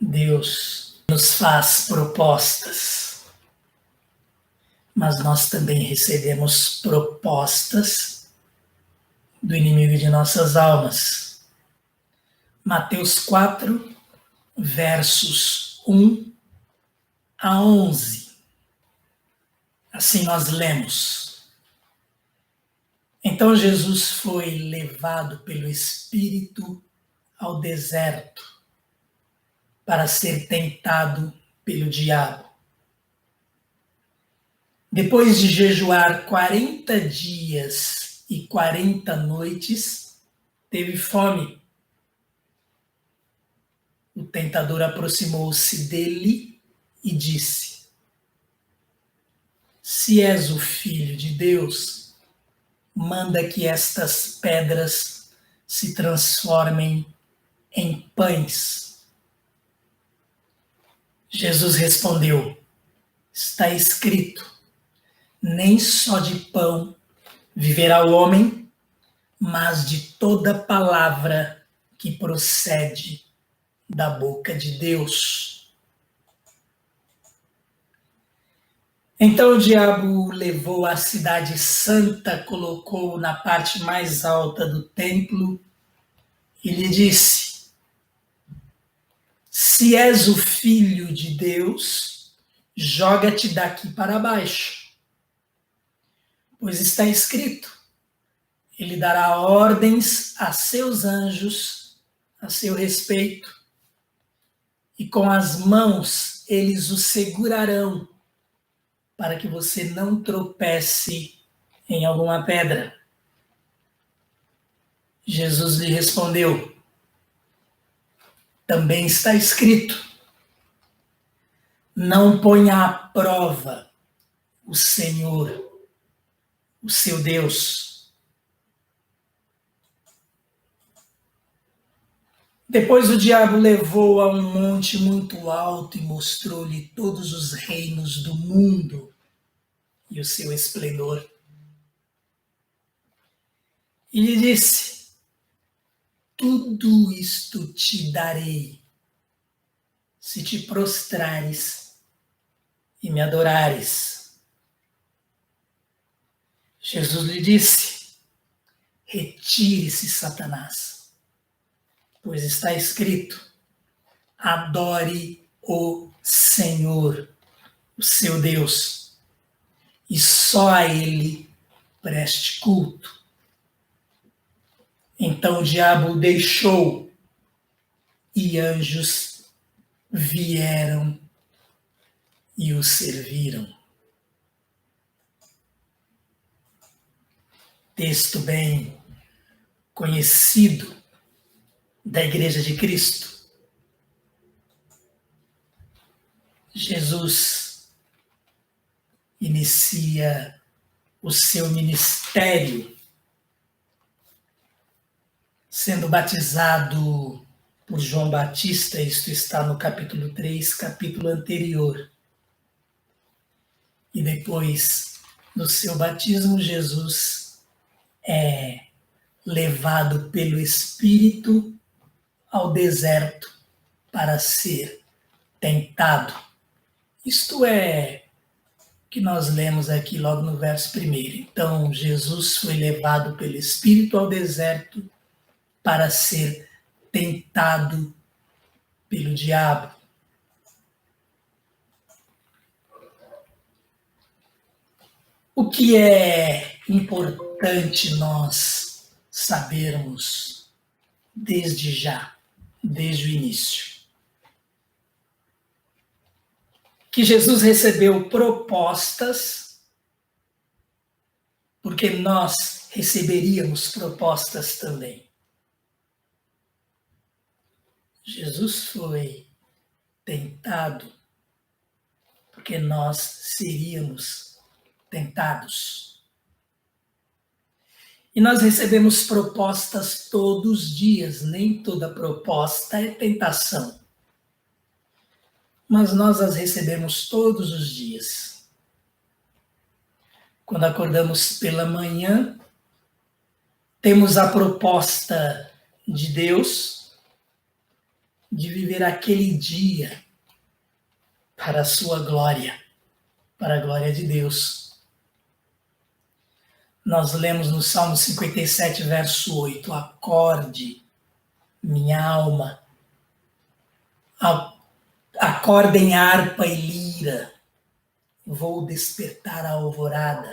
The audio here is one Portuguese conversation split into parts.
Deus nos faz propostas, mas nós também recebemos propostas do inimigo de nossas almas. Mateus 4, versos 1 a 11. Assim nós lemos: Então Jesus foi levado pelo Espírito ao deserto para ser tentado pelo diabo. Depois de jejuar 40 dias e 40 noites, teve fome. O tentador aproximou-se dele e disse: Se és o Filho de Deus, manda que estas pedras se transformem em pães. Jesus respondeu: Está escrito, nem só de pão viverá o homem, mas de toda palavra que procede da boca de Deus. Então o diabo o levou à cidade santa, colocou-o na parte mais alta do templo e lhe disse: Se és o Filho de Deus, joga-te daqui para baixo. Pois está escrito, ele dará ordens a seus anjos a seu respeito, e com as mãos eles o segurarão, para que você não tropece em alguma pedra. Jesus lhe respondeu: Também está escrito, não ponha à prova o Senhor, o seu Deus. Depois o diabo levou a um monte muito alto e mostrou-lhe todos os reinos do mundo e o seu esplendor. E lhe disse: Tudo isto te darei, se te prostrares e me adorares. Jesus lhe disse: Retire-se, Satanás, pois está escrito, adore o Senhor, o seu Deus, e só a Ele preste culto. Então o diabo o deixou, e anjos vieram e o serviram. Texto bem conhecido da Igreja de Cristo. Jesus inicia o seu ministério sendo batizado por João Batista. Isto está no capítulo 3, capítulo anterior. E depois, no seu batismo, Jesus é levado pelo Espírito ao deserto para ser tentado. Isto é o que nós lemos aqui logo no verso 1. Então, Jesus foi levado pelo Espírito ao deserto para ser tentado pelo diabo. O que é importante nós sabermos desde já, desde o início? Que Jesus recebeu propostas, porque nós receberíamos propostas também. Jesus foi tentado, porque nós seríamos tentados. E nós recebemos propostas todos os dias, nem toda proposta é tentação. Mas nós as recebemos todos os dias. Quando acordamos pela manhã, temos a proposta de Deus de viver aquele dia para a sua glória, para a glória de Deus. Nós lemos no Salmo 57, verso 8, acorde, minha alma, acordem harpa e lira, vou despertar a alvorada.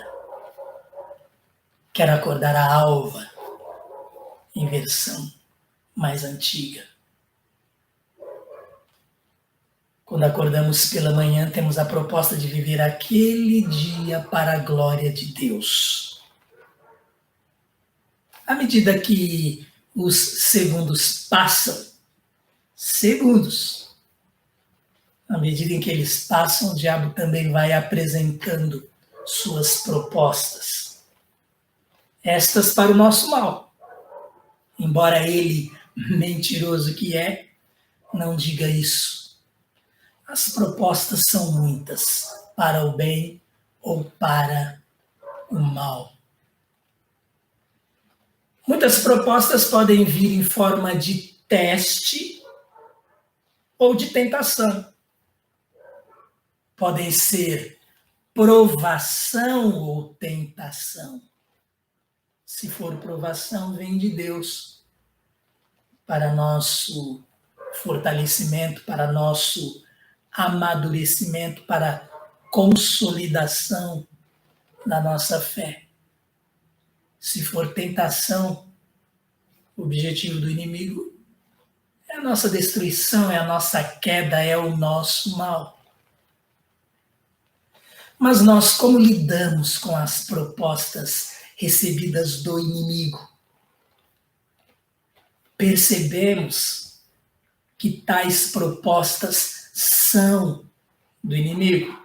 Quero acordar a alva, em versão mais antiga. Quando acordamos pela manhã, temos a proposta de viver aquele dia para a glória de Deus. À medida que os segundos passam, à medida em que eles passam, o diabo também vai apresentando suas propostas. Estas para o nosso mal. Embora ele, mentiroso que é, não diga isso. As propostas são muitas, para o bem ou para o mal. Muitas propostas podem vir em forma de teste ou de tentação. Podem ser provação ou tentação. Se for provação, vem de Deus para nosso fortalecimento, para nosso amadurecimento, para consolidação da nossa fé. Se for tentação, o objetivo do inimigo é a nossa destruição, é a nossa queda, é o nosso mal. Mas nós, como lidamos com as propostas recebidas do inimigo? Percebemos que tais propostas são do inimigo.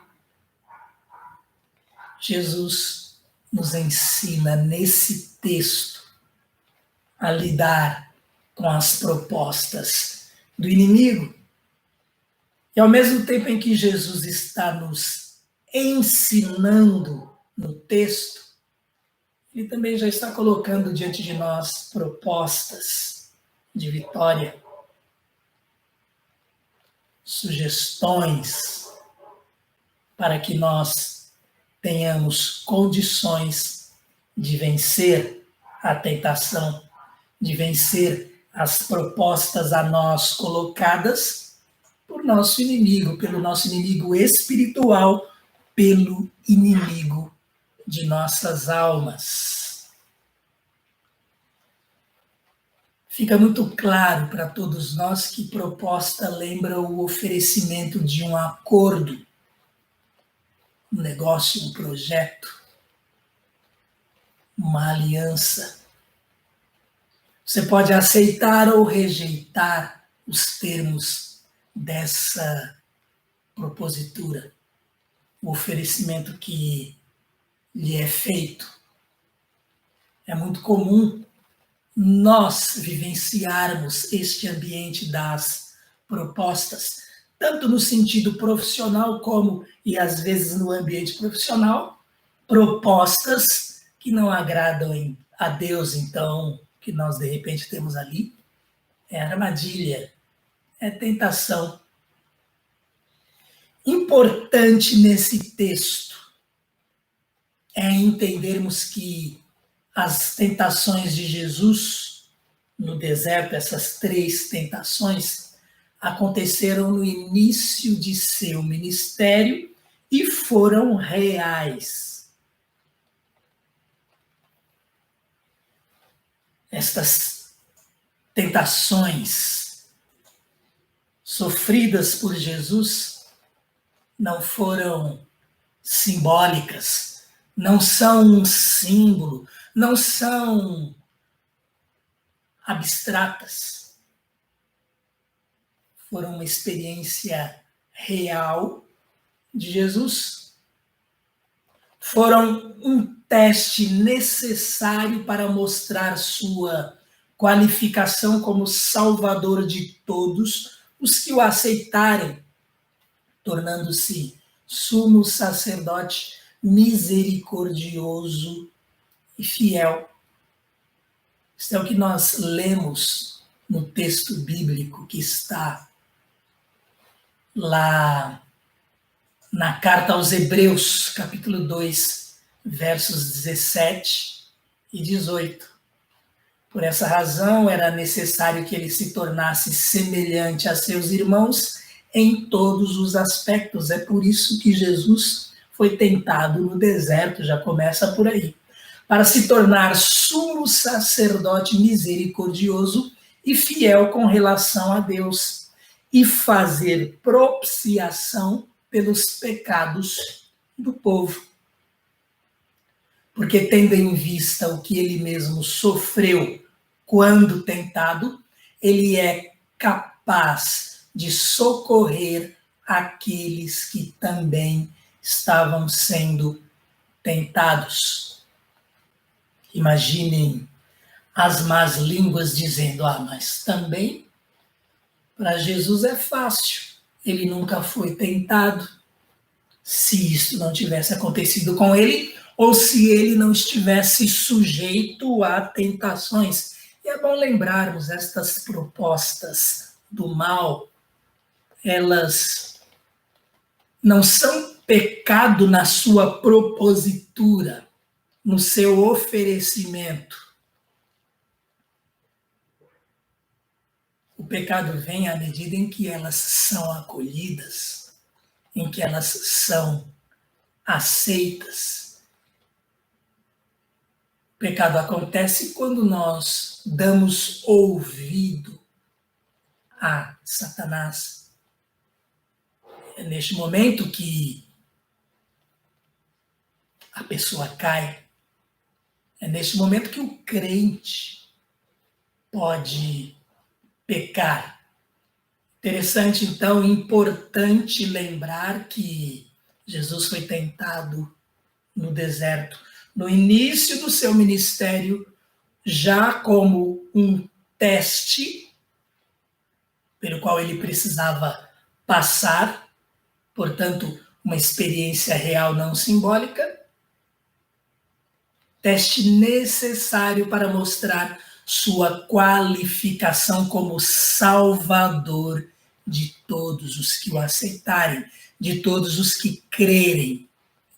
Jesus nos ensina nesse texto a lidar com as propostas do inimigo. E ao mesmo tempo em que Jesus está nos ensinando no texto, ele também já está colocando diante de nós propostas de vitória, sugestões para que nós tenhamos condições de vencer a tentação, de vencer as propostas a nós colocadas por nosso inimigo, pelo nosso inimigo espiritual, pelo inimigo de nossas almas. Fica muito claro para todos nós que proposta lembra o oferecimento de um acordo, um negócio, um projeto, uma aliança. Você pode aceitar ou rejeitar os termos dessa propositura, o oferecimento que lhe é feito. É muito comum nós vivenciarmos este ambiente das propostas, tanto no sentido profissional como, e às vezes no ambiente profissional, propostas que não agradam a Deus, então, que nós de repente temos ali, é armadilha, é tentação. Importante nesse texto é entendermos que as tentações de Jesus no deserto, essas 3 tentações, aconteceram no início de seu ministério e foram reais. Estas tentações sofridas por Jesus não foram simbólicas, não são um símbolo, não são abstratas. Foram uma experiência real de Jesus. Foram um teste necessário para mostrar sua qualificação como Salvador de todos os que o aceitarem, tornando-se sumo sacerdote misericordioso e fiel. Isto é o que nós lemos no texto bíblico que está lá na carta aos Hebreus, capítulo 2, versos 17 e 18. Por essa razão, era necessário que ele se tornasse semelhante a seus irmãos em todos os aspectos. É por isso que Jesus foi tentado no deserto, já começa por aí, para se tornar sumo sacerdote misericordioso e fiel com relação a Deus, e fazer propiciação pelos pecados do povo. Porque, tendo em vista o que ele mesmo sofreu quando tentado, ele é capaz de socorrer aqueles que também estavam sendo tentados. Imaginem as más línguas dizendo: mas também para Jesus é fácil, ele nunca foi tentado. Se isto não tivesse acontecido com ele, ou se ele não estivesse sujeito a tentações. E é bom lembrarmos, estas propostas do mal, elas não são pecado na sua propositura, no seu oferecimento. O pecado vem à medida em que elas são acolhidas, em que elas são aceitas. O pecado acontece quando nós damos ouvido a Satanás. É neste momento que a pessoa cai. É neste momento que o crente pode pecar. Interessante, então, importante lembrar que Jesus foi tentado no deserto, no início do seu ministério, já como um teste pelo qual ele precisava passar, portanto, uma experiência real, não simbólica, teste necessário para mostrar sua qualificação como Salvador de todos os que o aceitarem, de todos os que crerem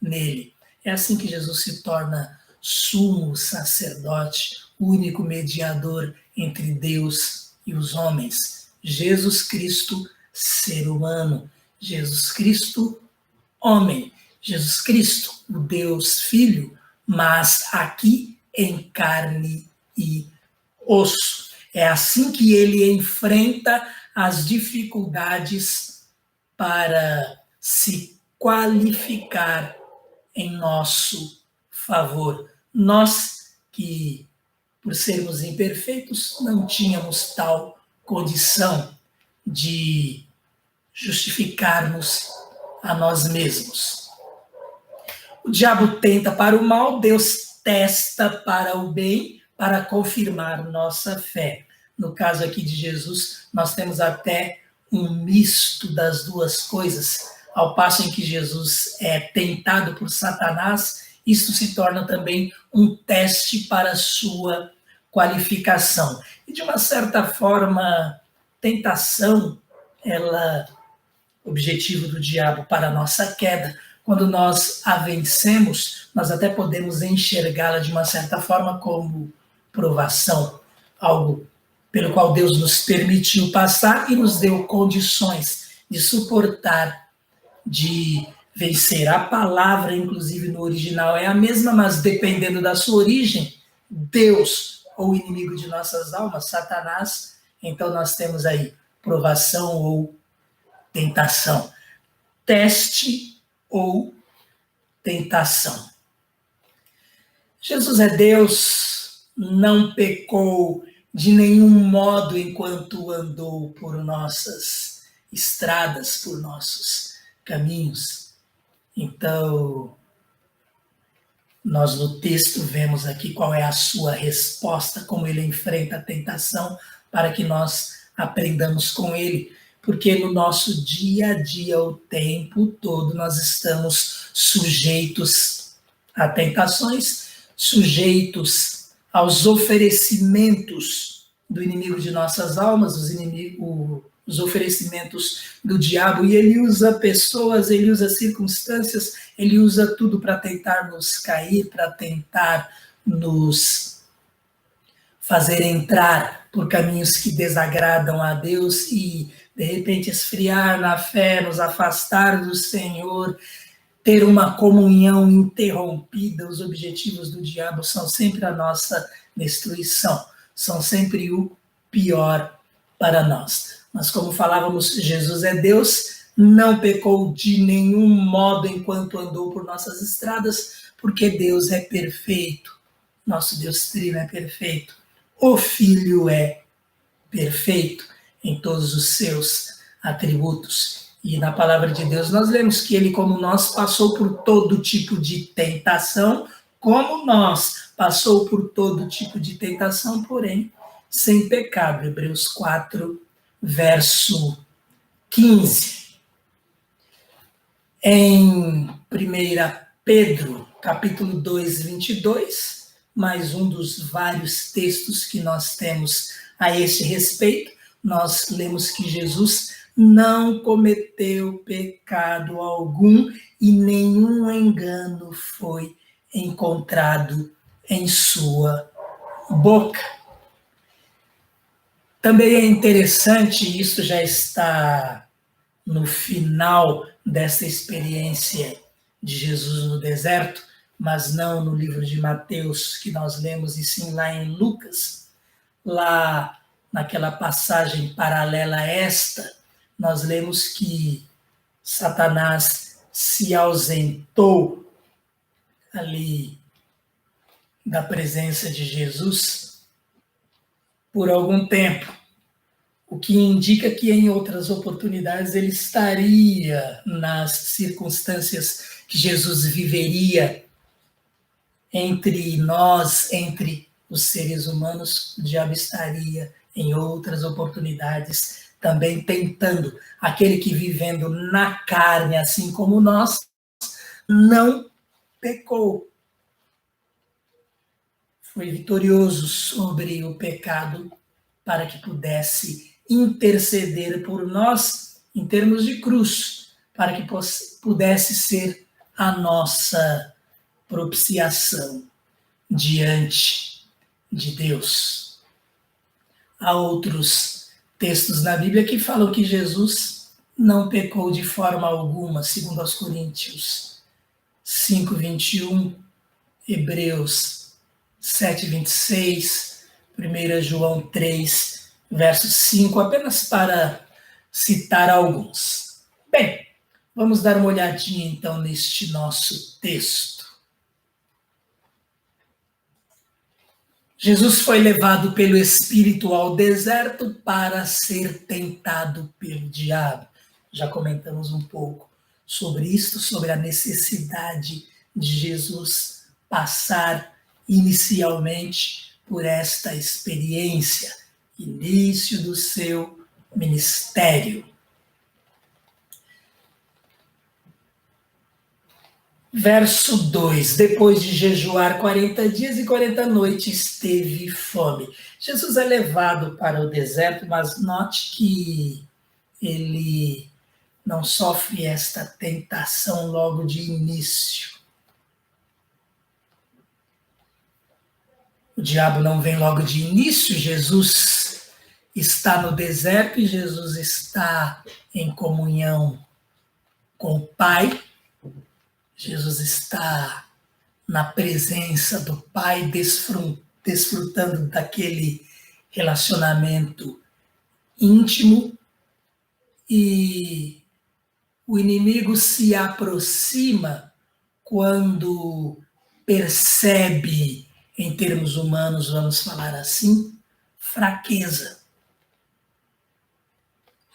nele. É assim que Jesus se torna sumo sacerdote, único mediador entre Deus e os homens. Jesus Cristo, ser humano. Jesus Cristo, homem. Jesus Cristo, o Deus Filho, mas aqui em carne e osso. É assim que ele enfrenta as dificuldades para se qualificar em nosso favor. Nós que, por sermos imperfeitos, não tínhamos tal condição de justificarmos a nós mesmos. O diabo tenta para o mal, Deus testa para o bem, para confirmar nossa fé. No caso aqui de Jesus, nós temos até um misto das duas coisas. Ao passo em que Jesus é tentado por Satanás, isso se torna também um teste para a sua qualificação. E, de uma certa forma, tentação, objetivo do diabo para a nossa queda, quando nós a vencemos, nós até podemos enxergá-la de uma certa forma como provação, algo pelo qual Deus nos permitiu passar e nos deu condições de suportar, de vencer. A palavra, inclusive no original, é a mesma, mas dependendo da sua origem, Deus ou inimigo de nossas almas, Satanás, então nós temos aí provação ou tentação, teste ou tentação. Jesus é Deus, não pecou de nenhum modo enquanto andou por nossas estradas, por nossos caminhos. Então, nós no texto vemos aqui qual é a sua resposta, como ele enfrenta a tentação, para que nós aprendamos com ele. Porque no nosso dia a dia, o tempo todo, nós estamos sujeitos a tentações, sujeitos aos oferecimentos do inimigo de nossas almas, os oferecimentos do diabo, e ele usa pessoas, ele usa circunstâncias, ele usa tudo para tentar nos cair, para tentar nos fazer entrar por caminhos que desagradam a Deus e, de repente, esfriar na fé, nos afastar do Senhor, ter uma comunhão interrompida. Os objetivos do diabo são sempre a nossa destruição, são sempre o pior para nós. Mas como falávamos, Jesus é Deus, não pecou de nenhum modo enquanto andou por nossas estradas, porque Deus é perfeito, nosso Deus Trino é perfeito, o Filho é perfeito em todos os seus atributos. E na palavra de Deus nós lemos que ele, como nós, passou por todo tipo de tentação, como nós, passou por todo tipo de tentação, porém sem pecado. Hebreus 4, verso 15. Em 1 Pedro, capítulo 2, 22, mais um dos vários textos que nós temos a esse respeito, nós lemos que Jesus não cometeu pecado algum e nenhum engano foi encontrado em sua boca. Também é interessante, isso já está no final dessa experiência de Jesus no deserto, mas não no livro de Mateus que nós lemos, e sim lá em Lucas, lá naquela passagem paralela a esta, nós lemos que Satanás se ausentou ali da presença de Jesus por algum tempo, o que indica que em outras oportunidades ele estaria nas circunstâncias que Jesus viveria entre nós, entre os seres humanos. O diabo estaria em outras oportunidades também tentando. Aquele que vivendo na carne, assim como nós, não pecou. Foi vitorioso sobre o pecado para que pudesse interceder por nós em termos de cruz, para que pudesse ser a nossa propiciação diante de Deus. Há outros textos na Bíblia que falam que Jesus não pecou de forma alguma, segundo aos Coríntios 5, 21, Hebreus 7, 26, 1 João 3, verso 5, apenas para citar alguns. Bem, vamos dar uma olhadinha então neste nosso texto. Jesus foi levado pelo Espírito ao deserto para ser tentado pelo diabo. Já comentamos um pouco sobre isto, sobre a necessidade de Jesus passar inicialmente por esta experiência, início do seu ministério. Verso 2, depois de jejuar 40 dias e 40 noites, teve fome. Jesus é levado para o deserto, mas note que ele não sofre esta tentação logo de início. O diabo não vem logo de início, Jesus está no deserto e Jesus está em comunhão com o Pai. Jesus está na presença do Pai, desfrutando daquele relacionamento íntimo, e o inimigo se aproxima quando percebe, em termos humanos, vamos falar assim, fraqueza.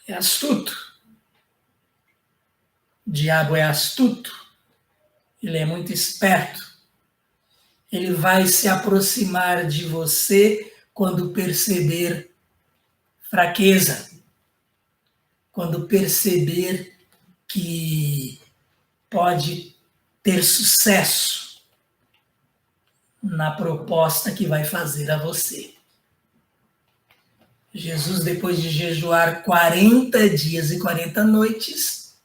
É astuto. O diabo é astuto. Ele é muito esperto. Ele vai se aproximar de você quando perceber fraqueza, quando perceber que pode ter sucesso na proposta que vai fazer a você. Jesus, depois de jejuar 40 dias e 40 noites,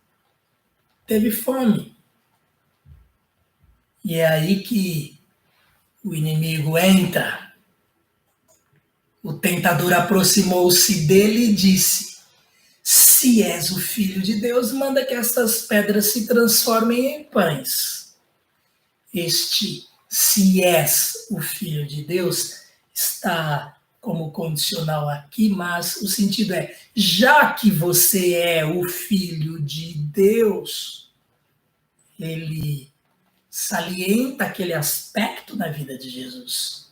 teve fome. E é aí que o inimigo entra. O tentador aproximou-se dele e disse: se és o Filho de Deus, manda que estas pedras se transformem em pães. Este se és o Filho de Deus está como condicional aqui, mas o sentido é: já que você é o Filho de Deus, ele salienta aquele aspecto na vida de Jesus.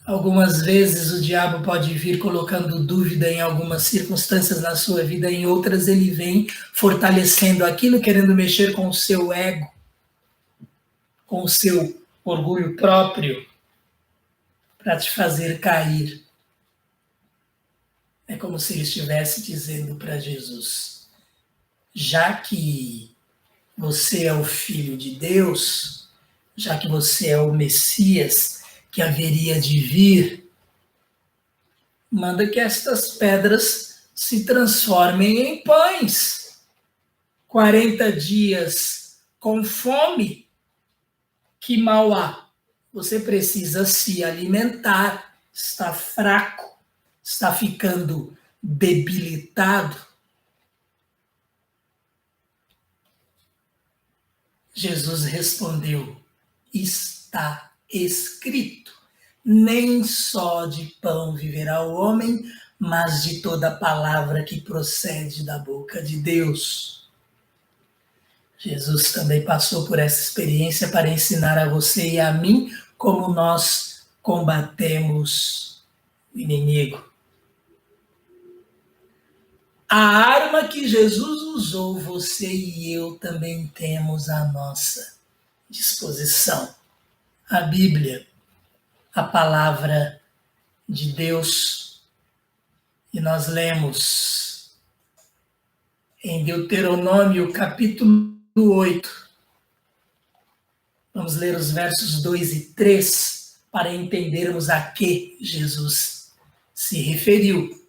Algumas vezes o diabo pode vir colocando dúvida em algumas circunstâncias na sua vida, em outras ele vem fortalecendo aquilo, querendo mexer com o seu ego, com o seu orgulho próprio, para te fazer cair. É como se ele estivesse dizendo para Jesus: já que você é o Filho de Deus, já que você é o Messias que haveria de vir, manda que estas pedras se transformem em pães. 40 dias com fome, que mal há? Você precisa se alimentar, está fraco, está ficando debilitado. Jesus respondeu: está escrito, nem só de pão viverá o homem, mas de toda palavra que procede da boca de Deus. Jesus também passou por essa experiência para ensinar a você e a mim como nós combatemos o inimigo. A arma que Jesus usou, você e eu também temos à nossa disposição. A Bíblia, a palavra de Deus. E nós lemos em Deuteronômio, capítulo 8. Vamos ler os versos 2 e 3 para entendermos a que Jesus se referiu.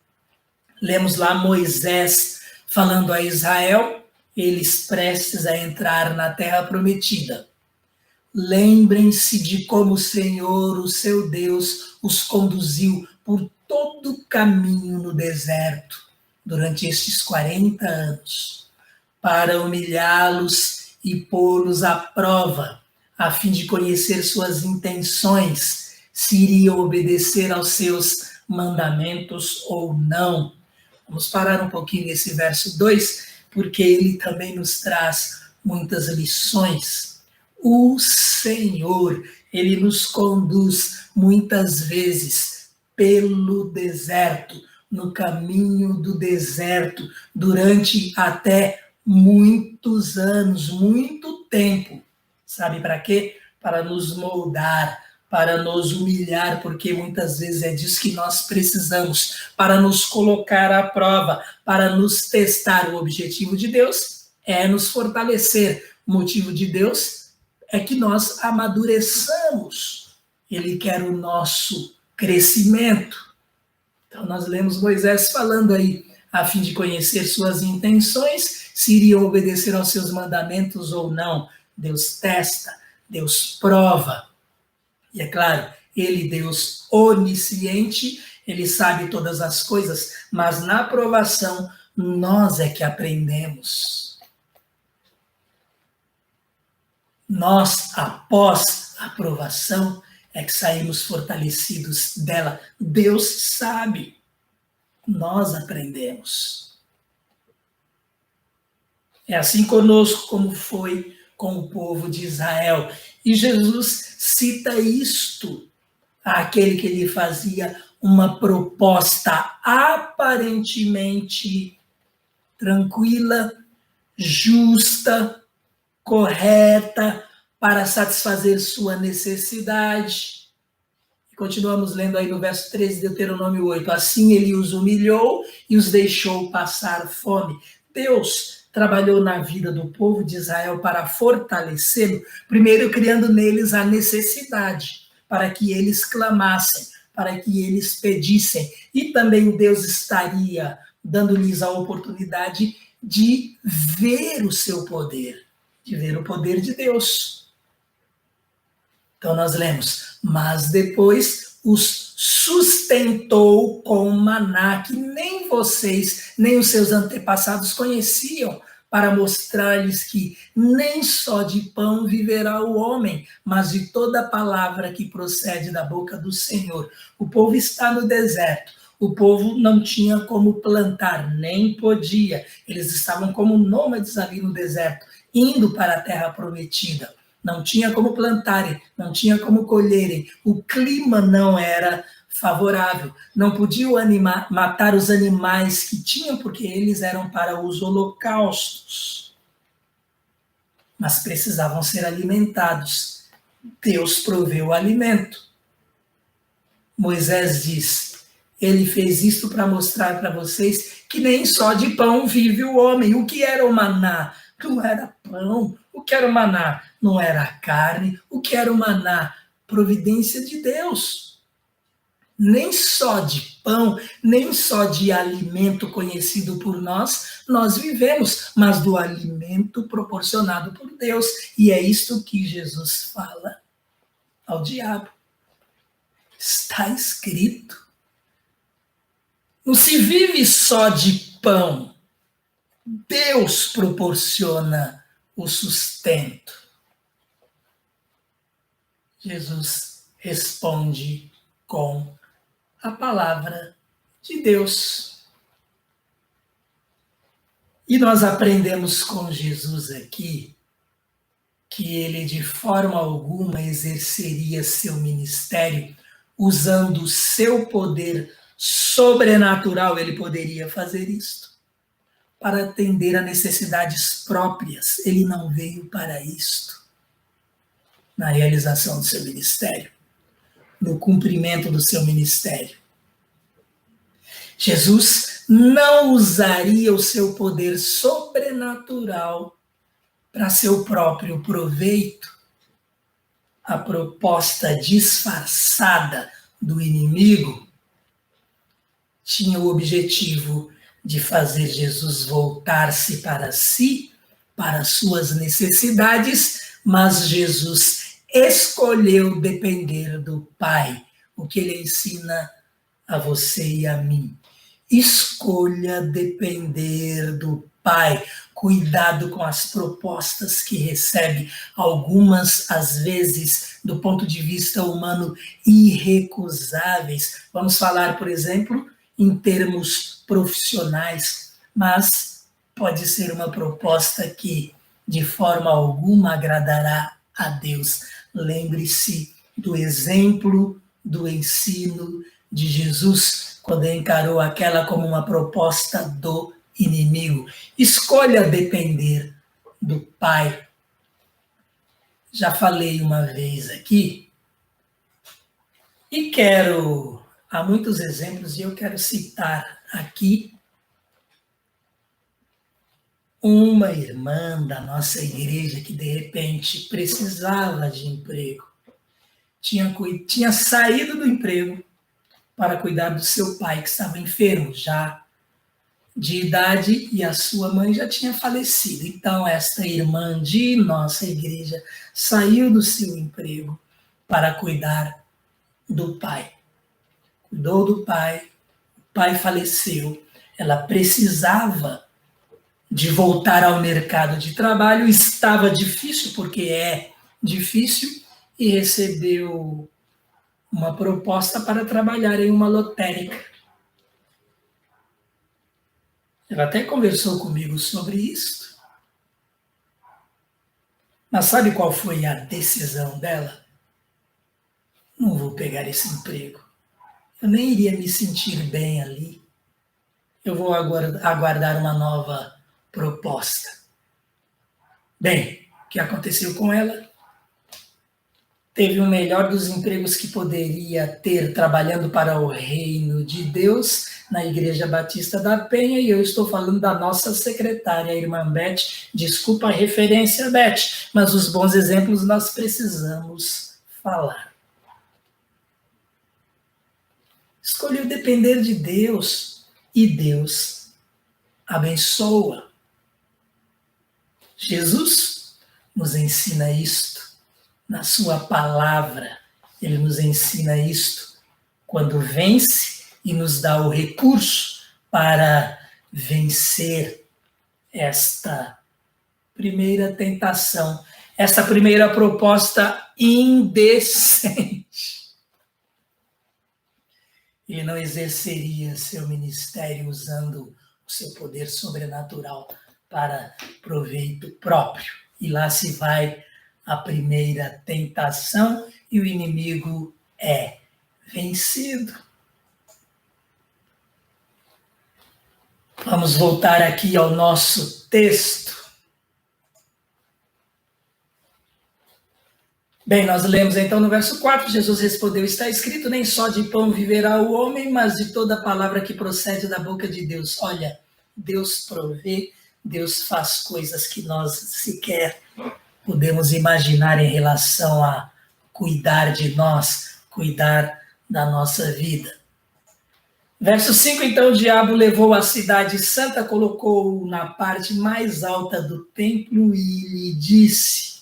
Lemos lá Moisés falando a Israel, eles prestes a entrar na terra prometida. Lembrem-se de como o Senhor, o seu Deus, os conduziu por todo o caminho no deserto durante estes 40 anos, para humilhá-los e pô-los à prova, a fim de conhecer suas intenções, se iriam obedecer aos seus mandamentos ou não. Vamos parar um pouquinho nesse verso 2, porque ele também nos traz muitas lições. O Senhor, ele nos conduz muitas vezes pelo deserto, no caminho do deserto, durante até muitos anos, muito tempo. Sabe para quê? Para nos moldar, para nos humilhar, porque muitas vezes é disso que nós precisamos, para nos colocar à prova, para nos testar. O objetivo de Deus é nos fortalecer. O motivo de Deus é que nós amadureçamos. Ele quer o nosso crescimento. Então nós lemos Moisés falando aí, a fim de conhecer suas intenções, se iriam obedecer aos seus mandamentos ou não. Deus testa, Deus prova. E é claro, ele, Deus onisciente, ele sabe todas as coisas, mas na provação nós é que aprendemos. Nós, após a provação, é que saímos fortalecidos dela. Deus sabe, nós aprendemos. É assim conosco como foi com o povo de Israel. E Jesus cita isto àquele que lhe fazia uma proposta aparentemente tranquila, justa, correta, para satisfazer sua necessidade. E continuamos lendo aí no verso 13 de Deuteronômio 8. Assim ele os humilhou e os deixou passar fome. Deus trabalhou na vida do povo de Israel para fortalecê-lo, primeiro criando neles a necessidade, para que eles clamassem, para que eles pedissem. E também Deus estaria dando-lhes a oportunidade de ver o seu poder, de ver o poder de Deus. Então nós lemos, mas depois os sustentou com maná, que nem vocês, nem os seus antepassados conheciam, para mostrar-lhes que nem só de pão viverá o homem, mas de toda palavra que procede da boca do Senhor. O povo está no deserto, o povo não tinha como plantar, nem podia. Eles estavam como nômades ali no deserto, indo para a terra prometida. Não tinha como plantarem, não tinha como colherem. O clima não era favorável. Não podiam matar os animais que tinham, porque eles eram para os holocaustos. Mas precisavam ser alimentados. Deus proveu o alimento. Moisés diz, ele fez isto para mostrar para vocês que nem só de pão vive o homem. O que era o maná? Não era pão. O que era o maná? Não era carne. O que era o maná? Providência de Deus. Nem só de pão, nem só de alimento conhecido por nós vivemos, mas do alimento proporcionado por Deus. E é isto que Jesus fala ao diabo. Está escrito. Não se vive só de pão. Deus proporciona o sustento. Jesus responde com a palavra de Deus. E nós aprendemos com Jesus aqui que ele de forma alguma exerceria seu ministério usando o seu poder sobrenatural. Ele poderia fazer isto para atender a necessidades próprias. Ele não veio para isto na realização do seu ministério, no cumprimento do seu ministério. Jesus não usaria o seu poder sobrenatural para seu próprio proveito. A proposta disfarçada do inimigo tinha o objetivo de fazer Jesus voltar-se para si, para suas necessidades, mas Jesus escolheu depender do Pai, o que ele ensina a você e a mim. Escolha depender do Pai. Cuidado com as propostas que recebe, algumas, às vezes, do ponto de vista humano, irrecusáveis. Vamos falar, por exemplo, em termos profissionais, mas pode ser uma proposta que, de forma alguma, agradará a Deus. Lembre-se do exemplo, do ensino de Jesus, quando encarou aquela como uma proposta do inimigo. Escolha depender do Pai. Já falei uma vez aqui, e há muitos exemplos, e eu quero citar aqui uma irmã da nossa igreja que, de repente, precisava de emprego. Tinha saído do emprego para cuidar do seu pai, que estava enfermo, já de idade, e a sua mãe já tinha falecido. Então, esta irmã de nossa igreja saiu do seu emprego para cuidar do pai. Cuidou do pai, o pai faleceu, ela precisava de voltar ao mercado de trabalho, estava difícil, porque é difícil, e recebeu uma proposta para trabalhar em uma lotérica. Ela até conversou comigo sobre isso. Mas sabe qual foi a decisão dela? Não vou pegar esse emprego. Eu nem iria me sentir bem ali. Eu vou aguardar uma nova proposta. Bem, o que aconteceu com ela? Teve o melhor dos empregos que poderia ter trabalhando para o reino de Deus na Igreja Batista da Penha, e eu estou falando da nossa secretária, a irmã Beth. Desculpa a referência, Beth, mas os bons exemplos nós precisamos falar. escolheu depender de Deus e Deus abençoa. Jesus nos ensina isto na sua palavra. Ele nos ensina isto quando vence e nos dá o recurso para vencer esta primeira tentação, esta primeira proposta indecente. Ele não exerceria seu ministério usando o seu poder sobrenatural para proveito próprio. E lá se vai a primeira tentação e o inimigo é vencido. Vamos voltar aqui ao nosso texto. Bem, nós lemos então no verso 4, Jesus respondeu, está escrito, nem só de pão viverá o homem, mas de toda palavra que procede da boca de Deus. Olha, Deus provê, Deus faz coisas que nós sequer podemos imaginar em relação a cuidar de nós, cuidar da nossa vida. Verso 5, então o diabo levou a cidade santa, colocou-o na parte mais alta do templo e lhe disse,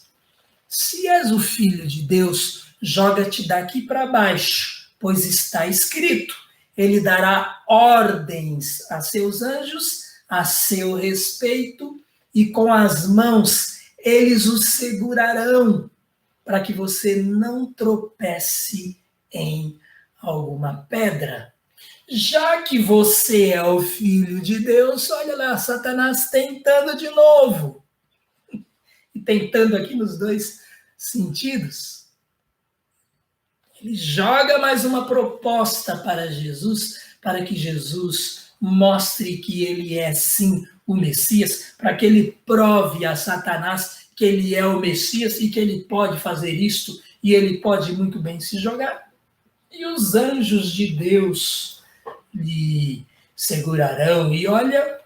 se és o filho de Deus, joga-te daqui para baixo, pois está escrito, ele dará ordens a seus anjos a seu respeito e com as mãos eles o segurarão para que você não tropece em alguma pedra. Já que você é o filho de Deus, olha lá, Satanás tentando de novo. E tentando aqui nos dois sentidos. Ele joga mais uma proposta para Jesus, para que Jesus mostre que ele é sim o Messias, para que ele prove a Satanás que ele é o Messias e que ele pode fazer isto e ele pode muito bem se jogar. E os anjos de Deus lhe segurarão. E olha,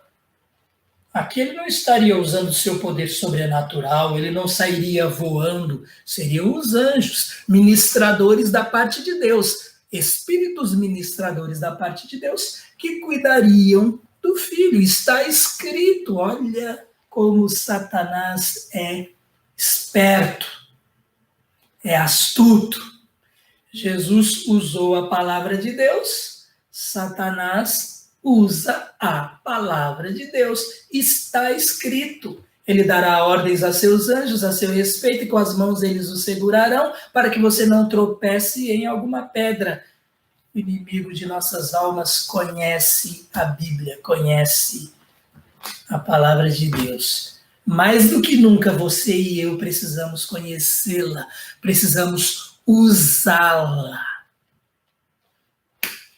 aqui ele não estaria usando o seu poder sobrenatural, ele não sairia voando, seriam os anjos, ministradores da parte de Deus, espíritos ministradores da parte de Deus, que cuidariam do filho. Está escrito, olha como Satanás é esperto, é astuto. Jesus usou a palavra de Deus, Satanás usa a palavra de Deus. Está escrito, ele dará ordens a seus anjos a seu respeito e com as mãos eles o segurarão para que você não tropece em alguma pedra. O inimigo de nossas almas conhece a Bíblia, conhece a palavra de Deus. Mais do que nunca, você e eu precisamos conhecê-la, precisamos usá-la.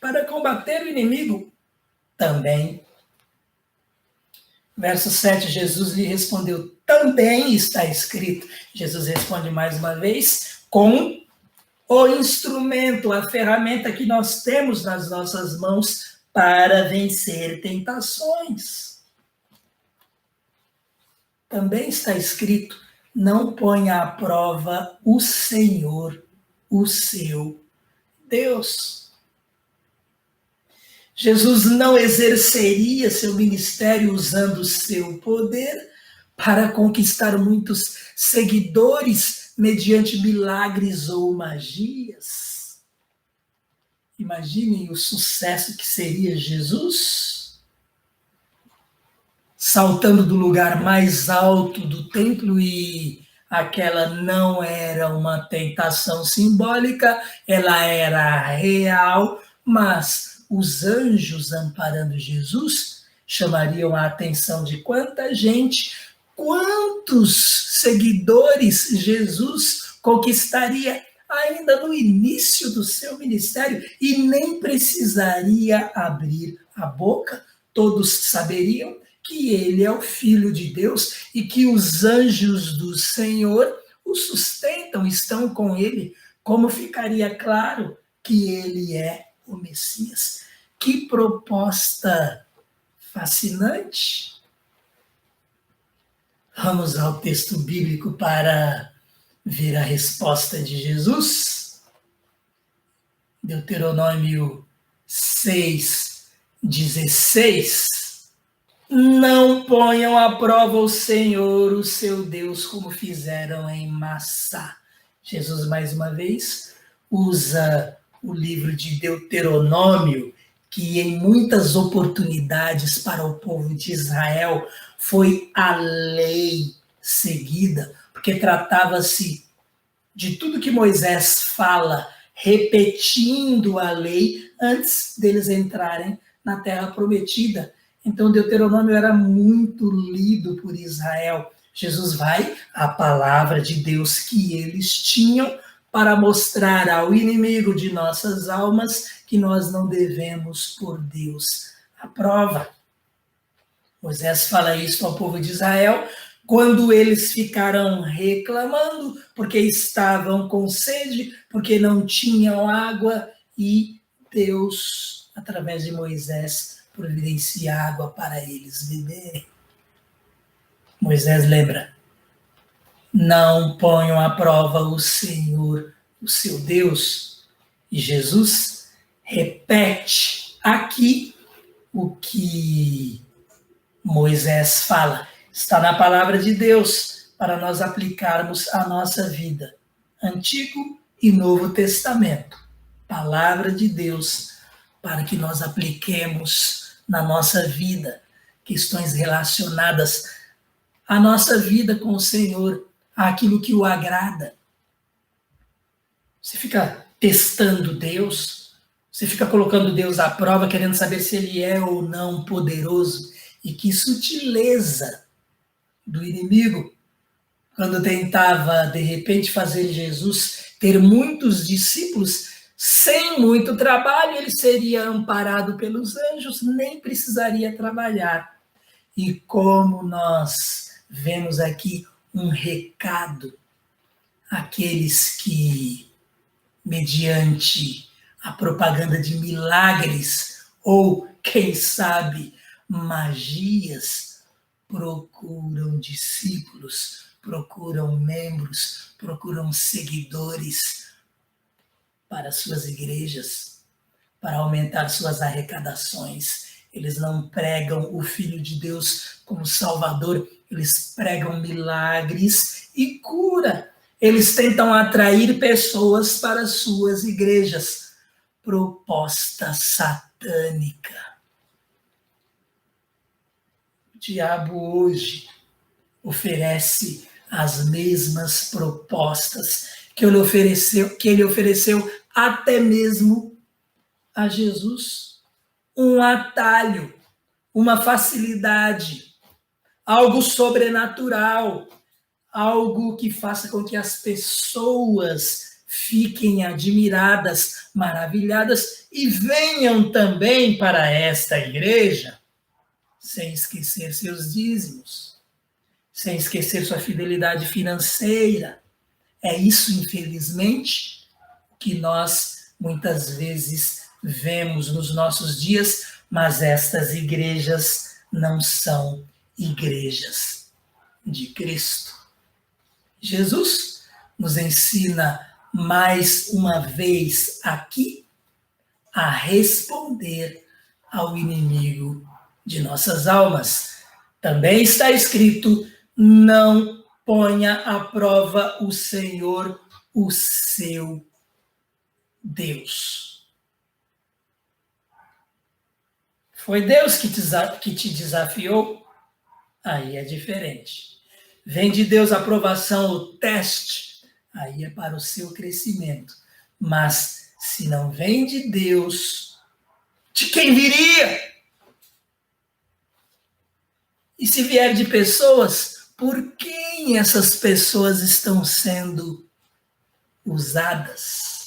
Para combater o inimigo, também. Verso 7, Jesus lhe respondeu, também está escrito. Jesus responde mais uma vez, com o instrumento, a ferramenta que nós temos nas nossas mãos para vencer tentações. Também está escrito, não ponha à prova o Senhor, o seu Deus. Jesus não exerceria seu ministério usando o seu poder para conquistar muitos seguidores mediante milagres ou magias. Imaginem o sucesso que seria Jesus saltando do lugar mais alto do templo, e aquela não era uma tentação simbólica, ela era real, mas os anjos amparando Jesus chamariam a atenção de quanta gente, quantos seguidores Jesus conquistaria ainda no início do seu ministério e nem precisaria abrir a boca, todos saberiam que ele é o Filho de Deus e que os anjos do Senhor o sustentam, estão com ele, como ficaria claro que ele é o Messias. Que proposta fascinante! Vamos ao texto bíblico para ver a resposta de Jesus. Deuteronômio 6:16. Não ponham à prova o Senhor, o seu Deus, como fizeram em Massá. Jesus, mais uma vez, usa o livro de Deuteronômio, que em muitas oportunidades para o povo de Israel foi a lei seguida, porque tratava-se de tudo que Moisés fala, repetindo a lei antes deles entrarem na terra prometida. Então, Deuteronômio era muito lido por Israel. Jesus vai à palavra de Deus que eles tinham para mostrar ao inimigo de nossas almas que nós não devemos pôr Deus à prova. Moisés fala isso ao povo de Israel quando eles ficaram reclamando porque estavam com sede, porque não tinham água, e Deus, através de Moisés, providencia água para eles beberem. Moisés lembra: não ponham à prova o Senhor, o seu Deus. E Jesus repete aqui o que Moisés fala. Está na palavra de Deus para nós aplicarmos a nossa vida. Antigo e Novo Testamento. Palavra de Deus para que nós apliquemos na nossa vida questões relacionadas à nossa vida com o Senhor, àquilo que o agrada. Você fica testando Deus, você fica colocando Deus à prova, querendo saber se ele é ou não poderoso. E que sutileza do inimigo, quando tentava, de repente, fazer Jesus ter muitos discípulos, sem muito trabalho, ele seria amparado pelos anjos, nem precisaria trabalhar. E como nós vemos aqui um recado àqueles que, mediante a propaganda de milagres, ou, quem sabe, magias, procuram discípulos, procuram membros, procuram seguidores para suas igrejas, para aumentar suas arrecadações. Eles não pregam o Filho de Deus como Salvador, eles pregam milagres e cura. Eles tentam atrair pessoas para suas igrejas. Proposta satânica. O diabo hoje oferece as mesmas propostas que ele ofereceu até mesmo a Jesus. Um atalho, uma facilidade, algo sobrenatural, algo que faça com que as pessoas fiquem admiradas, maravilhadas e venham também para esta igreja, sem esquecer seus dízimos, sem esquecer sua fidelidade financeira. É isso, infelizmente, que nós muitas vezes vemos nos nossos dias, mas estas igrejas não são igrejas de Cristo. Jesus nos ensina mais uma vez aqui a responder ao inimigo de nossas almas. Também está escrito: não ponha à prova o Senhor, o seu Deus. Foi Deus que te desafiou? Aí é diferente. Vem de Deus a aprovação, o teste, aí é para o seu crescimento. Mas se não vem de Deus, de quem viria? E se vier de pessoas, por quem essas pessoas estão sendo usadas?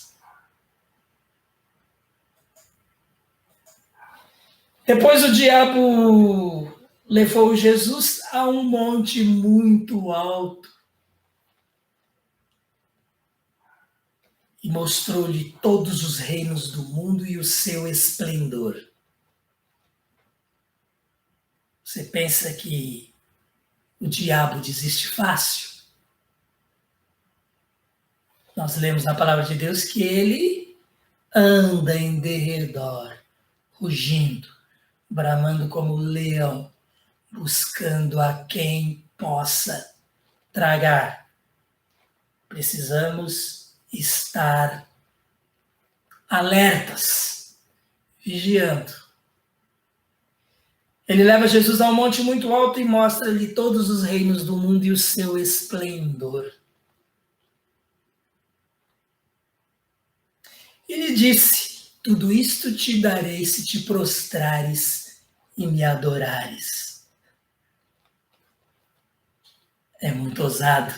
Depois o diabo levou Jesus a um monte muito alto e mostrou-lhe todos os reinos do mundo e o seu esplendor. Você pensa que o diabo desiste fácil? Nós lemos na palavra de Deus que ele anda em derredor rugindo, bramando como leão, buscando a quem possa tragar. Precisamos estar alertas, vigiando. Ele leva Jesus a um monte muito alto e mostra-lhe todos os reinos do mundo e o seu esplendor. Ele disse: tudo isto te darei se te prostrares e me adorares. É muito ousado.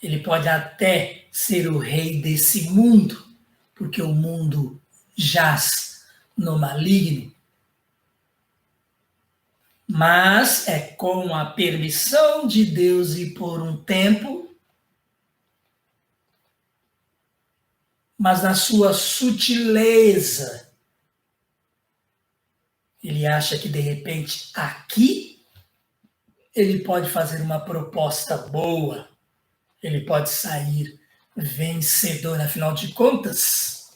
Ele pode até ser o rei desse mundo, porque o mundo jaz no maligno. Mas é com a permissão de Deus e por um tempo, mas na sua sutileza, ele acha que de repente aqui ele pode fazer uma proposta boa, ele pode sair vencedor, afinal de contas,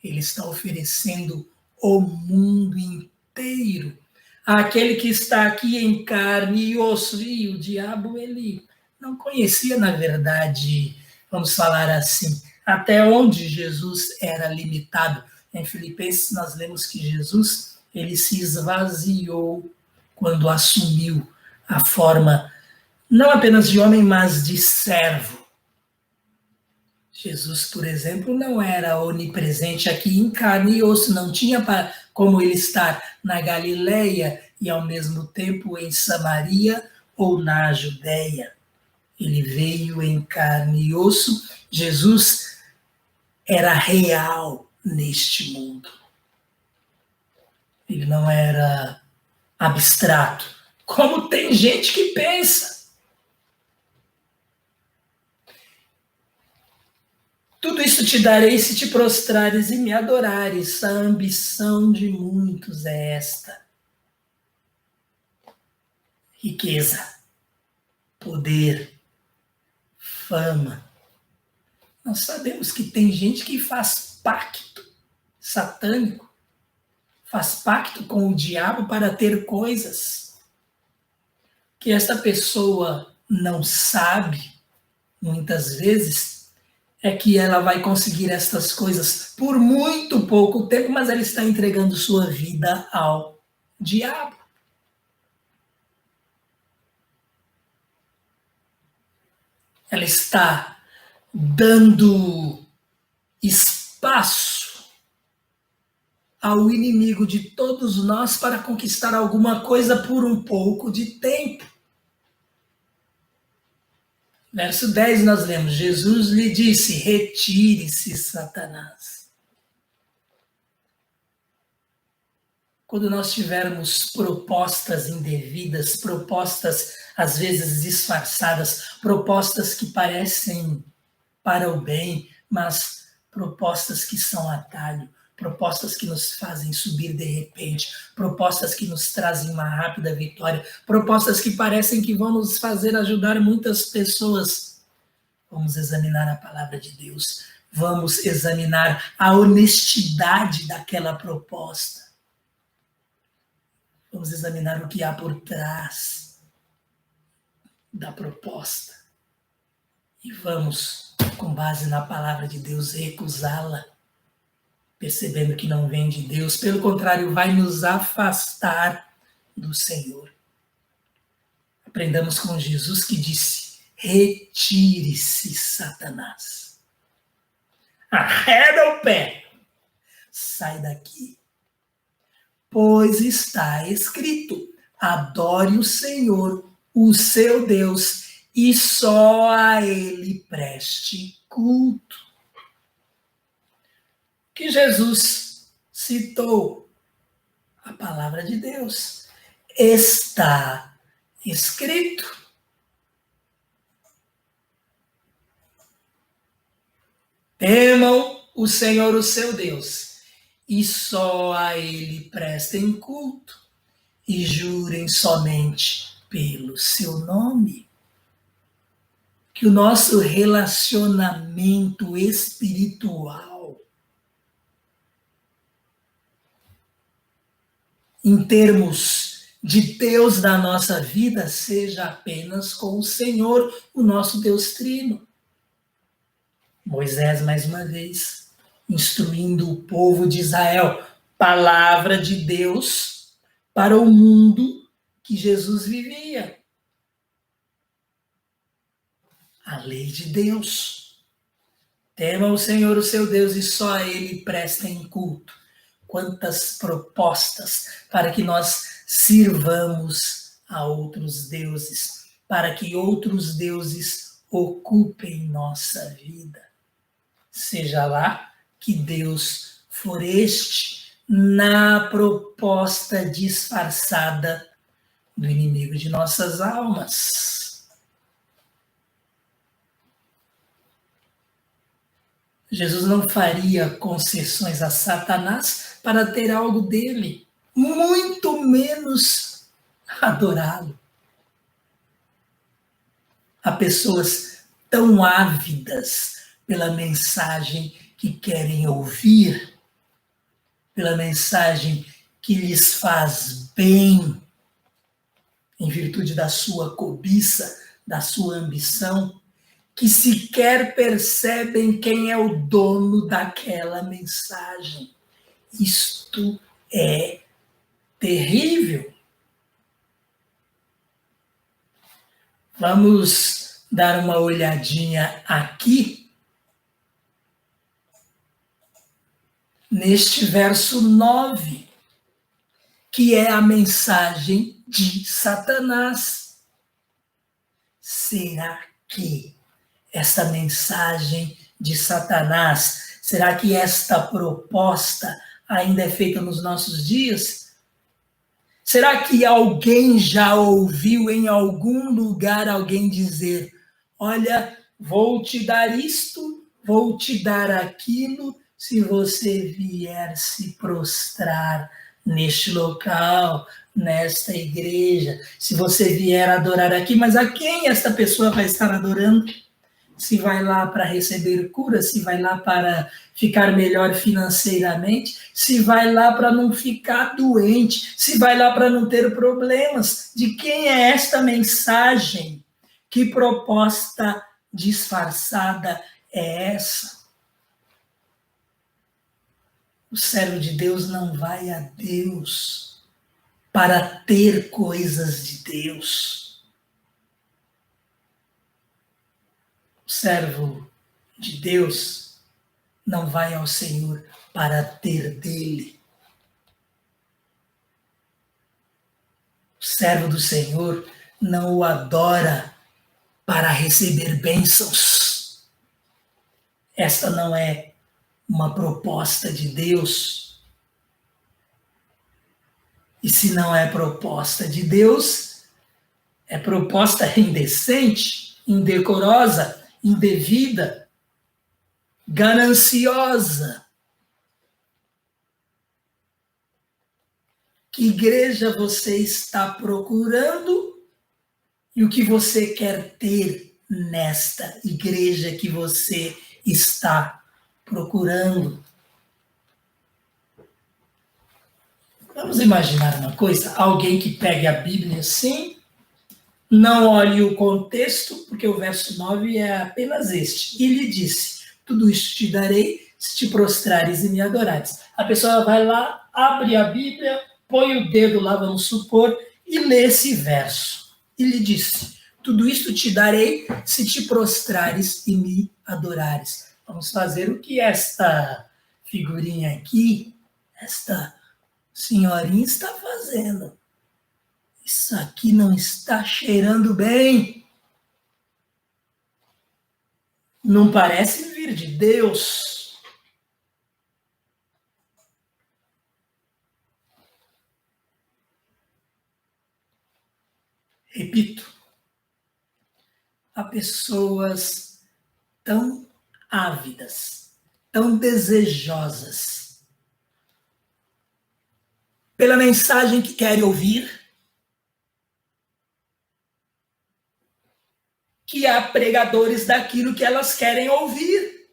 ele está oferecendo o mundo inteiro àquele que está aqui em carne e osso. E o diabo, ele não conhecia, na verdade, vamos falar assim, até onde Jesus era limitado. Em Filipenses nós lemos que Jesus, ele se esvaziou quando assumiu a forma não apenas de homem, mas de servo. Jesus, por exemplo, não era onipresente aqui em carne e osso, não tinha como ele estar na Galileia e ao mesmo tempo em Samaria ou na Judéia. Ele veio em carne e osso. Jesus era real neste mundo. Ele não era abstrato, como tem gente que pensa. Tudo isso te darei se te prostrares e me adorares. A ambição de muitos é esta: riqueza, poder, fama. Nós sabemos que tem gente que faz pacto satânico, faz pacto com o diabo para ter coisas que essa pessoa não sabe, muitas vezes, é que ela vai conseguir estas coisas por muito pouco tempo, mas ela está entregando sua vida ao diabo. Ela está dando espaço ao inimigo de todos nós para conquistar alguma coisa por um pouco de tempo. Verso 10 nós lemos: Jesus lhe disse: retire-se, Satanás. Quando nós tivermos propostas indevidas, propostas às vezes disfarçadas, propostas que parecem para o bem, mas propostas que são atalho, propostas que nos fazem subir de repente, propostas que nos trazem uma rápida vitória, propostas que parecem que vão nos fazer ajudar muitas pessoas. Vamos examinar a palavra de Deus, vamos examinar a honestidade daquela proposta. Vamos examinar o que há por trás da proposta. E vamos, com base na palavra de Deus, recusá-la, percebendo que não vem de Deus. Pelo contrário, vai nos afastar do Senhor. Aprendamos com Jesus que disse: retire-se, Satanás. Arreda o pé. Sai daqui. Pois está escrito: adore o Senhor, o seu Deus, e só a ele preste culto. Que Jesus citou a palavra de Deus. Está escrito. Temam o Senhor, o seu Deus, e só a ele prestem culto, e jurem somente pelo seu nome. Que o nosso relacionamento espiritual em termos de Deus na nossa vida, seja apenas com o Senhor, o nosso Deus Trino. Moisés, mais uma vez, instruindo o povo de Israel, palavra de Deus para o mundo que Jesus vivia. A lei de Deus. Tema o Senhor, o seu Deus, e só a Ele prestem culto. Quantas propostas para que nós sirvamos a outros deuses, para que outros deuses ocupem nossa vida. Seja lá que Deus for este, na proposta disfarçada do inimigo de nossas almas. Jesus não faria concessões a Satanás para ter algo dele, muito menos adorá-lo. Há pessoas tão ávidas pela mensagem que querem ouvir, pela mensagem que lhes faz bem, em virtude da sua cobiça, da sua ambição, que sequer percebem quem é o dono daquela mensagem. Isto é terrível. Vamos dar uma olhadinha aqui neste verso 9, que é a mensagem de Satanás. Será que esta mensagem de Satanás, será que esta proposta ainda é feita nos nossos dias? Será que alguém já ouviu em algum lugar alguém dizer: olha, vou te dar isto, vou te dar aquilo, se você vier se prostrar neste local, nesta igreja, se você vier adorar aqui, mas a quem esta pessoa vai estar adorando? Se vai lá para receber cura, se vai lá para ficar melhor financeiramente, se vai lá para não ficar doente, se vai lá para não ter problemas. De quem é esta mensagem? Que proposta disfarçada é essa? O servo de Deus não vai a Deus para ter coisas de Deus. O servo de Deus não vai ao Senhor para ter dele. O servo do Senhor não o adora para receber bênçãos. Esta não é uma proposta de Deus. E se não é proposta de Deus, é proposta indecente, indecorosa, indevida, gananciosa. Que igreja você está procurando e o que você quer ter nesta igreja que você está procurando? Vamos imaginar uma coisa, alguém que pegue a Bíblia assim, não olhe o contexto, porque o verso 9 é apenas este. E lhe disse: tudo isto te darei se te prostrares e me adorares. A pessoa vai lá, abre a Bíblia, põe o dedo lá, vamos supor, e lê esse verso. E lhe disse: tudo isto te darei se te prostrares e me adorares. Vamos fazer o que esta figurinha aqui, esta senhorinha está fazendo. Isso aqui não está cheirando bem. Não parece vir de Deus. Repito, há pessoas tão ávidas, tão desejosas pela mensagem que querem ouvir, que há pregadores daquilo que elas querem ouvir.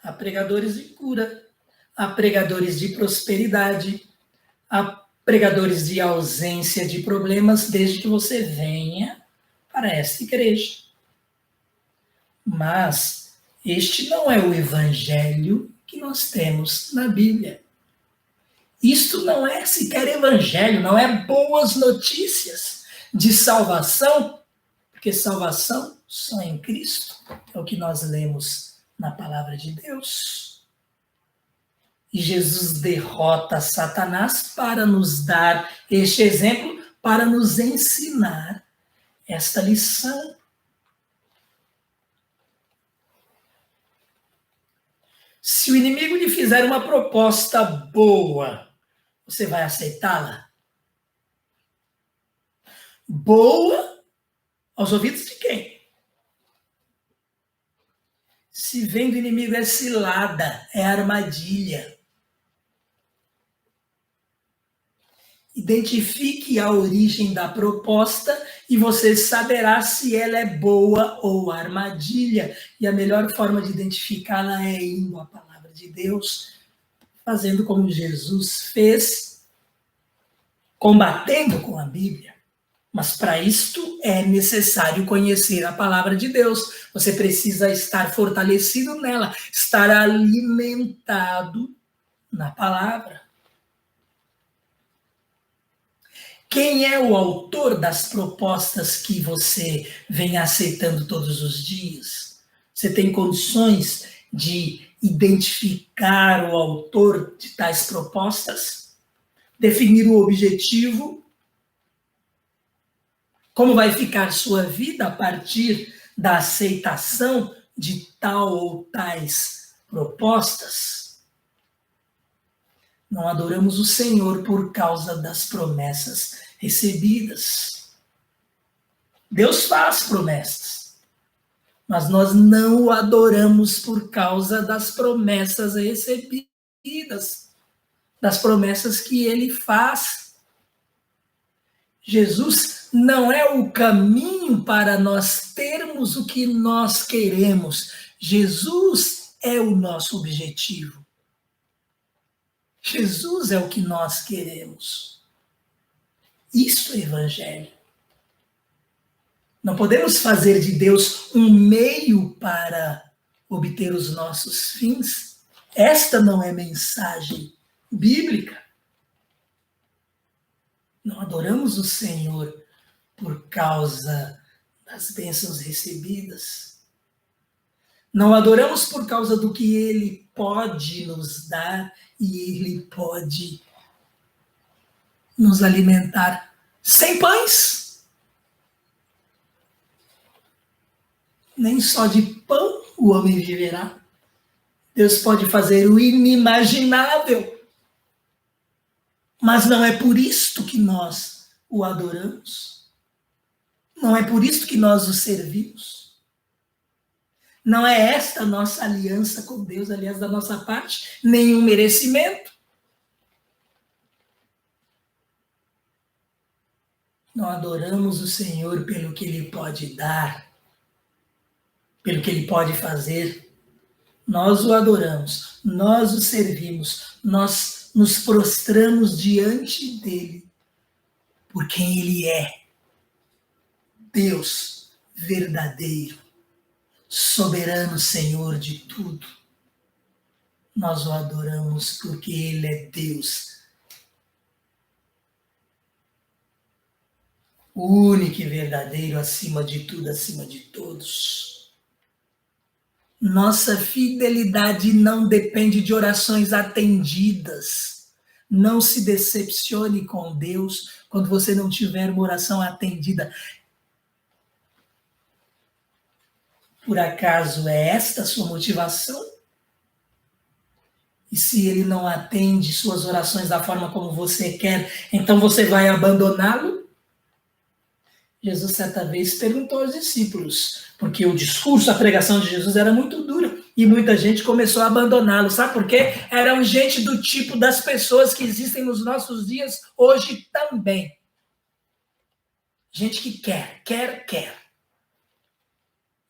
Há pregadores de cura, há pregadores de prosperidade, há pregadores de ausência de problemas, desde que você venha para esta igreja. Mas este não é o evangelho que nós temos na Bíblia. Isto não é sequer evangelho, não é boas notícias de salvação, porque salvação só em Cristo, é o que nós lemos na palavra de Deus. E Jesus derrota Satanás para nos dar este exemplo, para nos ensinar esta lição. Se o inimigo lhe fizer uma proposta boa, você vai aceitá-la? Boa aos ouvidos de quem? Se vem do inimigo é cilada, é armadilha. Identifique a origem da proposta e você saberá se ela é boa ou armadilha. E a melhor forma de identificá-la é indo à palavra de Deus, fazendo como Jesus fez, combatendo com a Bíblia. Mas para isto é necessário conhecer a palavra de Deus. Você precisa estar fortalecido nela, estar alimentado na palavra. Quem é o autor das propostas que você vem aceitando todos os dias? Você tem condições de identificar o autor de tais propostas? Definir o objetivo? Como vai ficar sua vida a partir da aceitação de tal ou tais propostas? Não adoramos o Senhor por causa das promessas recebidas. Deus faz promessas, mas nós não o adoramos por causa das promessas recebidas, das promessas que ele faz. Jesus não é o caminho para nós termos o que nós queremos. Jesus é o nosso objetivo. Jesus é o que nós queremos. Isso é evangelho. Não podemos fazer de Deus um meio para obter os nossos fins. Esta não é mensagem bíblica. Não adoramos o Senhor por causa das bênçãos recebidas. Não adoramos por causa do que Ele pode nos dar e Ele pode nos alimentar sem pães. Nem só de pão o homem viverá. Deus pode fazer o inimaginável. Mas não é por isto que nós o adoramos. Não é por isto que nós o servimos. Não é esta a nossa aliança com Deus, aliás, da nossa parte, nenhum merecimento. Não adoramos o Senhor pelo que Ele pode dar, pelo que Ele pode fazer. Nós o adoramos, nós o servimos, nós nos prostramos diante dEle, por quem Ele é. Deus verdadeiro, soberano Senhor de tudo. Nós o adoramos porque Ele é Deus, o único e verdadeiro, acima de tudo, acima de todos. Nossa fidelidade não depende de orações atendidas. Não se decepcione com Deus quando você não tiver uma oração atendida. Por acaso é esta a sua motivação? E se Ele não atende suas orações da forma como você quer, então você vai abandoná-lo? Jesus certa vez perguntou aos discípulos, porque o discurso, a pregação de Jesus era muito dura, e muita gente começou a abandoná-lo. Sabe por quê? Eram gente do tipo das pessoas que existem nos nossos dias hoje também. Gente que quer.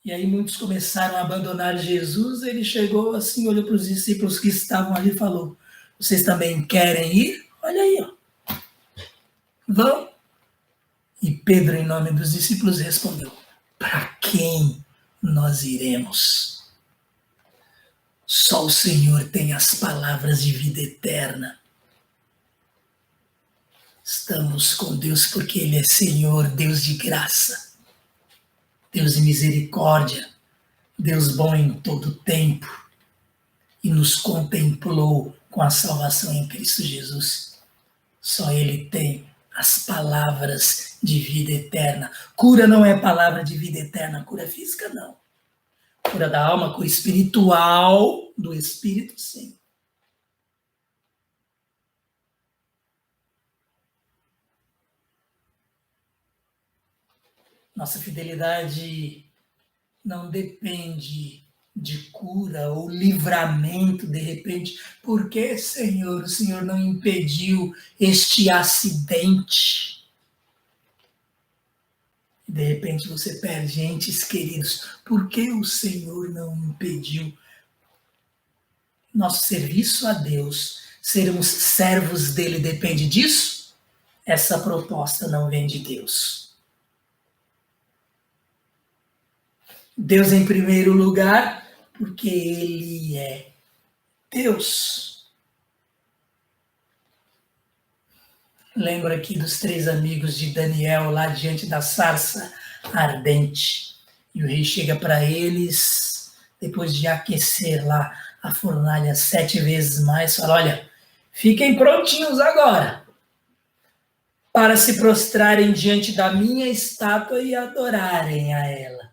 E aí muitos começaram a abandonar Jesus. Ele chegou assim, olhou para os discípulos que estavam ali e falou: vocês também querem ir? Olha aí, ó. Vão. E Pedro, em nome dos discípulos, respondeu: para quem nós iremos? Só o Senhor tem as palavras de vida eterna. Estamos com Deus porque Ele é Senhor, Deus de graça, Deus de misericórdia, Deus bom em todo tempo, e nos contemplou com a salvação em Cristo Jesus. Só Ele tem as palavras de vida eterna. Cura não é palavra de vida eterna, cura física não. Cura da alma, cura espiritual do espírito, sim. Nossa fidelidade não depende de cura ou livramento, de repente. Por que, Senhor, o Senhor não impediu este acidente? De repente você perde entes queridos. Por que o Senhor não impediu? Nosso serviço a Deus, sermos servos dele, depende disso? Essa proposta não vem de Deus. Deus em primeiro lugar, porque Ele é Deus. Lembro aqui dos 3 amigos de Daniel lá diante da sarça ardente. E o rei chega para eles, depois de aquecer lá a fornalha 7 vezes mais, fala: olha, fiquem prontinhos agora para se prostrarem diante da minha estátua e adorarem a ela.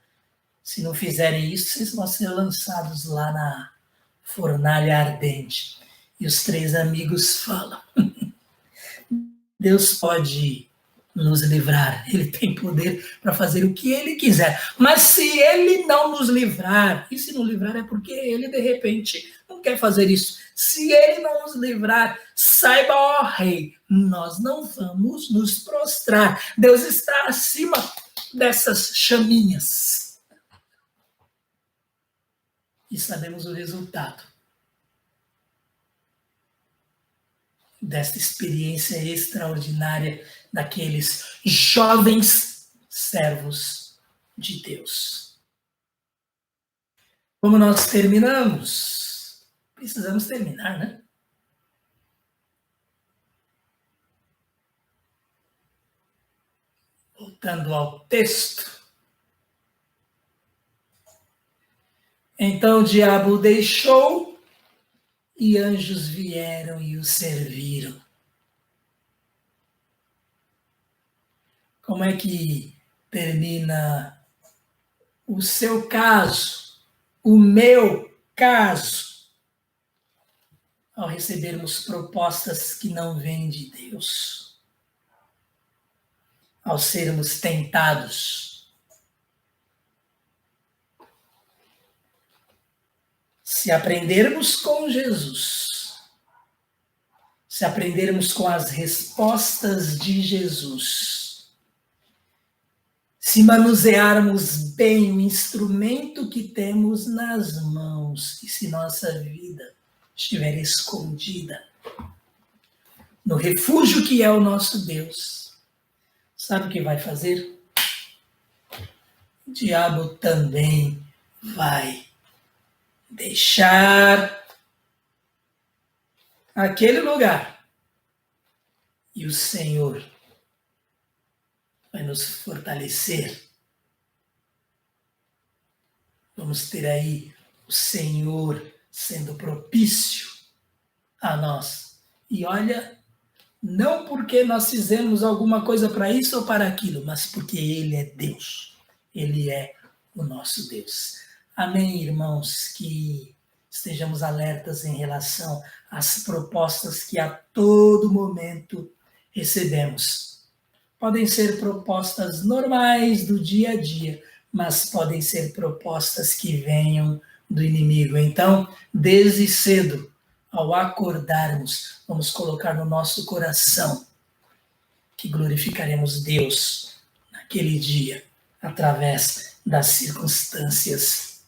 Se não fizerem isso, vocês vão ser lançados lá na fornalha ardente. E os 3 amigos falam: Deus pode nos livrar, Ele tem poder para fazer o que Ele quiser. Mas se Ele não nos livrar, e se não livrar é porque Ele, de repente, não quer fazer isso. Se Ele não nos livrar, saiba, ó Rei, nós não vamos nos prostrar. Deus está acima dessas chaminhas. E sabemos o resultado desta experiência extraordinária daqueles jovens servos de Deus. Como nós terminamos? Precisamos terminar, né? Voltando ao texto. Então o diabo o deixou e anjos vieram e o serviram. Como é que termina o seu caso, o meu caso, ao recebermos propostas que não vêm de Deus, ao sermos tentados? Se aprendermos com Jesus, se aprendermos com as respostas de Jesus, se manusearmos bem o instrumento que temos nas mãos, e se nossa vida estiver escondida no refúgio que é o nosso Deus, sabe o que vai fazer? O diabo também vai deixar aquele lugar e o Senhor vai nos fortalecer. Vamos ter aí o Senhor sendo propício a nós. E olha, não porque nós fizemos alguma coisa para isso ou para aquilo, mas porque Ele é Deus. Ele é o nosso Deus. Amém, irmãos, que estejamos alertas em relação às propostas que a todo momento recebemos. Podem ser propostas normais do dia a dia, mas podem ser propostas que venham do inimigo. Então, desde cedo, ao acordarmos, vamos colocar no nosso coração que glorificaremos Deus naquele dia, através das circunstâncias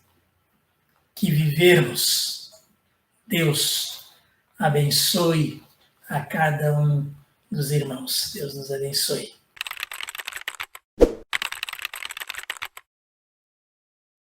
que vivermos. Deus abençoe a cada um dos irmãos. Deus nos abençoe.